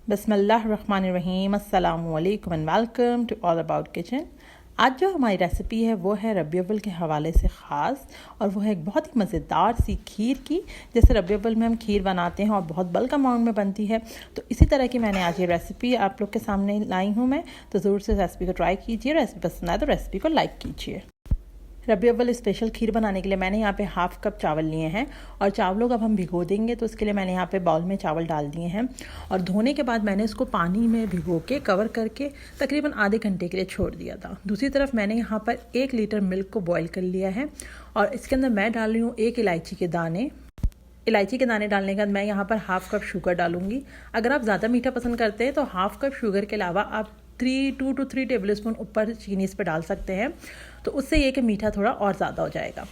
बिस्मिल्लाहिर्रहमानिर्रहीम, अस्सलामुअलैकुम and welcome to all about kitchen. आज जो हमारी रेसिपी है वो है रबी अव्वल के हवाले से ख़ास, और वो है एक बहुत ही मज़ेदार सी खीर की। जैसे रबी अव्वल में हम खीर बनाते हैं और बहुत बल्क अमाउंट में बनती है, तो इसी तरह की मैंने आज ये रेसिपी आप लोग के सामने लाई हूँ मैं। तो ज़रूर से रेसिपी को ट्राई कीजिए। रेसिपी पसंद आए तो रेसिपी को लाइक कीजिए। रबी अव्वल स्पेशल खीर बनाने के लिए मैंने यहाँ पे हाफ़ कप चावल लिए हैं, और चावलों को अब हम भिगो देंगे। तो इसके लिए मैंने यहाँ पे बाउल में चावल डाल दिए हैं, और धोने के बाद मैंने इसको पानी में भिगो के कवर करके तकरीबन आधे घंटे के लिए छोड़ दिया था। दूसरी तरफ मैंने यहाँ पर 1 लीटर मिल्क को बॉयल कर लिया है, और इसके अंदर मैं डाल रही हूँ 1 इलायची के दाने। इलायची के दाने डालने के बाद मैं यहाँ पर हाफ़ कप शुगर डालूंगी। अगर आप ज़्यादा मीठा पसंद करते हैं तो हाफ़ कप शुगर के अलावा आप 2 to 3 टेबल स्पून ऊपर चीनी इस पर डाल सकते हैं, तो उससे ये कि मीठा थोड़ा और ज़्यादा हो जाएगा।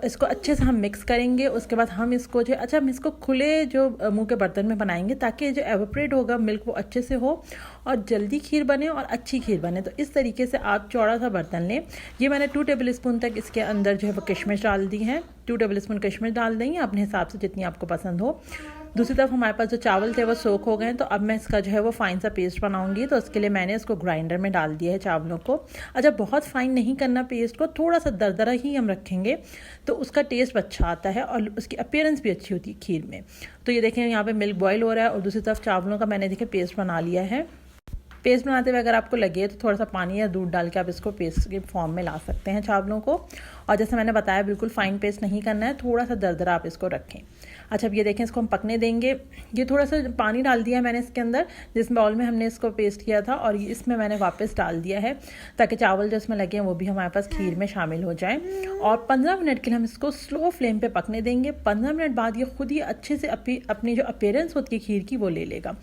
इसको अच्छे से हम मिक्स करेंगे। उसके बाद हम इसको हम इसको खुले जो मुंह के बर्तन में बनाएंगे, ताकि जो एवोपरेट होगा मिल्क वो अच्छे से हो और जल्दी खीर बने और अच्छी खीर बने। तो इस तरीके से आप चौड़ा सा बर्तन लें। ये मैंने 2 टेबल स्पून तक इसके अंदर जो है वो किशमिश डाल दी है। 2 टेबल स्पून किशमिश डाल देंगे अपने हिसाब से जितनी आपको पसंद हो। दूसरी तरफ हमारे पास जो चावल थे वो सोख हो गए हैं, तो अब मैं इसका जो है वो फाइन सा पेस्ट बनाऊंगी। तो उसके लिए मैंने इसको ग्राइंडर में डाल दिया है चावलों को। अच्छा, बहुत फाइन नहीं करना पेस्ट को, थोड़ा सा दरदरा ही हम रखेंगे तो उसका टेस्ट अच्छा आता है और उसकी अपीयरेंस भी अच्छी होती है खीर में। तो ये देखें यहाँ पे मिल्क बॉयल हो रहा है, और दूसरी तरफ चावलों का मैंने देखे पेस्ट बना लिया है। पेस्ट बनाते हुए अगर आपको लगे तो थोड़ा सा पानी या दूध डाल के आप इसको पेस्ट के फॉर्म में ला सकते हैं चावलों को। और जैसे मैंने बताया, बिल्कुल फाइन पेस्ट नहीं करना है, थोड़ा सा दरदरा आप इसको रखें। अच्छा, अब ये देखें, इसको हम पकने देंगे। ये थोड़ा सा पानी डाल दिया है मैंने इसके अंदर, जिस बाउल में हमने इसको पेस्ट किया था, और इसमें मैंने वापस डाल दिया है, ताकि चावल जो इसमें लगे हैं वो भी हमारे पास खीर में शामिल हो जाएं। और 15 मिनट के लिए हम इसको स्लो फ्लेम पे पकने देंगे। 15 मिनट बाद ये खुद ही अच्छे से अपनी जो अपीयरेंस होती है खीर की वो ले लेगा।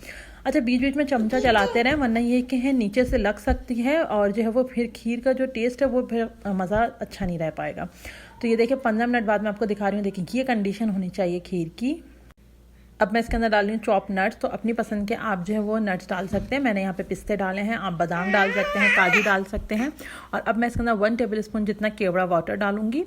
अच्छा, बीच बीच में चमचा चलाते रहें, वरना ये कि है नीचे से लग सकती है, और जो है वो फिर खीर का जो टेस्ट है वो फिर मज़ा अच्छा नहीं रह पाएगा। तो ये देखिए 15 मिनट बाद मैं आपको दिखा रही हूँ। देखिए ये कंडीशन होनी चाहिए खीर की। अब मैं इसके अंदर डाल रही हूँ चॉप नट्स। तो अपनी पसंद के आप जो है वो नट्स डाल सकते हैं। मैंने यहाँ पे पिस्ते डाले हैं, आप बादाम डाल सकते हैं, काजू डाल सकते हैं। और अब मैं इसके अंदर 1 टेबल स्पून जितना केवड़ा वाटर डालूंगी।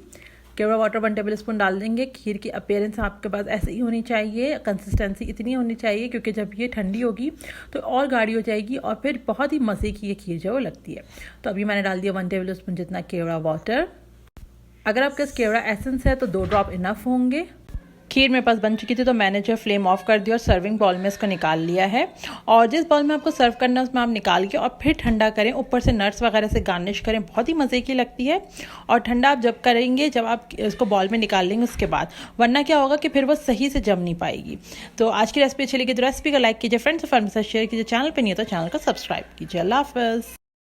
केवड़ा वाटर 1 टेबल स्पून डाल देंगे। खीर की अपीयरेंस आपके पास ऐसे ही होनी चाहिए, कंसिस्टेंसी इतनी होनी चाहिए, क्योंकि जब ये ठंडी होगी तो और गाढ़ी हो जाएगी, और फिर बहुत ही मज़े की ये खीर जो है वो लगती है। तो अभी मैंने डाल दिया 1 टेबल स्पून जितना केवड़ा वाटर। अगर आपके पास केवड़ा एसेंस है तो 2 ड्रॉप इनफ होंगे। खीर मेरे पास बन चुकी थी, तो मैंने जो फ्लेम ऑफ कर दिया और सर्विंग बाउल में इसको निकाल लिया है। और जिस बाउल में आपको सर्व करना है उसमें आप निकाल के और फिर ठंडा करें, ऊपर से नट्स वगैरह से गार्निश करें, बहुत ही मज़े की लगती है। और ठंडा आप जब करेंगे, जब आप इसको बाउल में निकाल लेंगे उसके बाद, वरना क्या होगा कि फिर वो सही से जम नहीं पाएगी। तो आज की रेसिपी अच्छी लगी तो रेसिपी को लाइक कीजिए, फ्रेंड्स और फैमिली के साथ शेयर कीजिए। चैनल पर नहीं है तो चैनल को सब्सक्राइब कीजिए। अल्लाह हाफ़िज़।